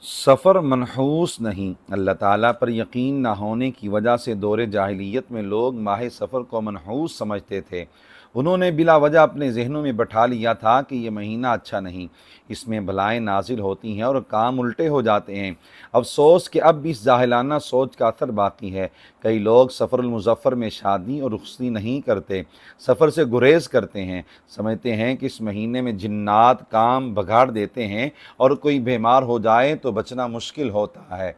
سفر منحوس نہیں۔ اللہ تعالیٰ پر یقین نہ ہونے کی وجہ سے دور جاہلیت میں لوگ ماہ سفر کو منحوس سمجھتے تھے۔ انہوں نے بلا وجہ اپنے ذہنوں میں بٹھا لیا تھا کہ یہ مہینہ اچھا نہیں، اس میں بلائیں نازل ہوتی ہیں اور کام الٹے ہو جاتے ہیں۔ افسوس کہ اب بھی اس جاہلانہ سوچ کا اثر باقی ہے۔ کئی لوگ سفر المظفر میں شادی اور رخصتی نہیں کرتے، سفر سے گریز کرتے ہیں، سمجھتے ہیں کہ اس مہینے میں جنات کام بگاڑ دیتے ہیں اور کوئی بیمار ہو جائے تو بچنا مشکل ہوتا ہے۔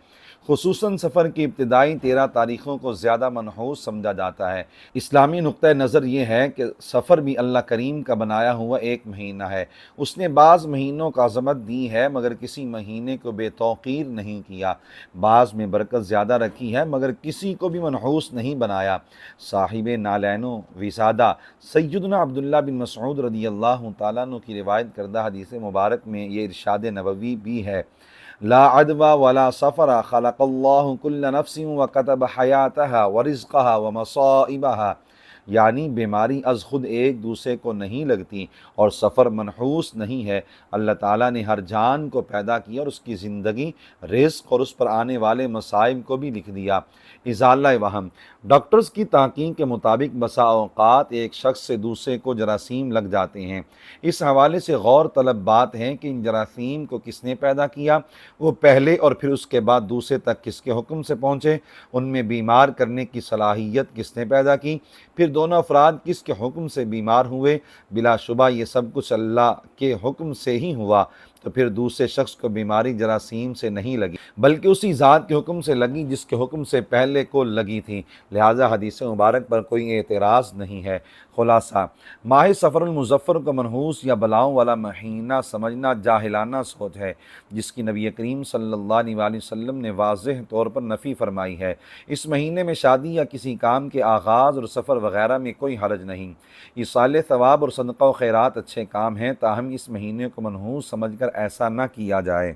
خصوصاً سفر کی ابتدائی 13 تاریخوں کو زیادہ منحوس سمجھا جاتا ہے۔ اسلامی نقطہ نظر یہ ہے کہ سفر بھی اللہ کریم کا بنایا ہوا ایک مہینہ ہے۔ اس نے بعض مہینوں کا عظمت دی ہے مگر کسی مہینے کو بے توقیر نہیں کیا، بعض میں برکت زیادہ رکھی ہے مگر کسی کو بھی منحوس نہیں بنایا۔ صاحب نالین و وسادہ سیدنا عبداللہ بن مسعود رضی اللہ تعالیٰ عنہ کی روایت کردہ حدیث مبارک میں یہ ارشاد نبوی بھی ہے: لا عدوى ولا سفر خلق اللہ کل نفس وکتب حیاتها ورزقها ومصائبها، یعنی بیماری از خود ایک دوسرے کو نہیں لگتی اور سفر منحوس نہیں ہے۔ اللہ تعالیٰ نے ہر جان کو پیدا کیا اور اس کی زندگی، رزق اور اس پر آنے والے مصائب کو بھی لکھ دیا۔ ازالہ وہم: ڈاکٹرز کی تحقیق کے مطابق بسا اوقات ایک شخص سے دوسرے کو جراثیم لگ جاتے ہیں۔ اس حوالے سے غور طلب بات ہے کہ ان جراثیم کو کس نے پیدا کیا، وہ پہلے اور پھر اس کے بعد دوسرے تک کس کے حکم سے پہنچے، ان میں بیمار کرنے کی صلاحیت کس نے پیدا کی، پھر دونوں افراد کس کے حکم سے بیمار ہوئے۔ بلا شبہ یہ سب کچھ اللہ کے حکم سے ہی ہوا، تو پھر دوسرے شخص کو بیماری جراثیم سے نہیں لگی بلکہ اسی ذات کے حکم سے لگی جس کے حکم سے پہلے کو لگی تھی، لہٰذا حدیث مبارک پر کوئی اعتراض نہیں ہے۔ خلاصہ: ماہ سفر المظفر کو منحوس یا بلاؤں والا مہینہ سمجھنا جاہلانہ سوچ ہے جس کی نبی کریم صلی اللہ علیہ وسلم نے واضح طور پر نفی فرمائی ہے۔ اس مہینے میں شادی یا کسی کام کے آغاز اور سفر وغیرہ میں کوئی حرج نہیں۔ ایصال ثواب اور صدقہ و خیرات اچھے کام ہیں، تاہم اس مہینے کو منحوس سمجھ کر ایسا نہ کیا جائے۔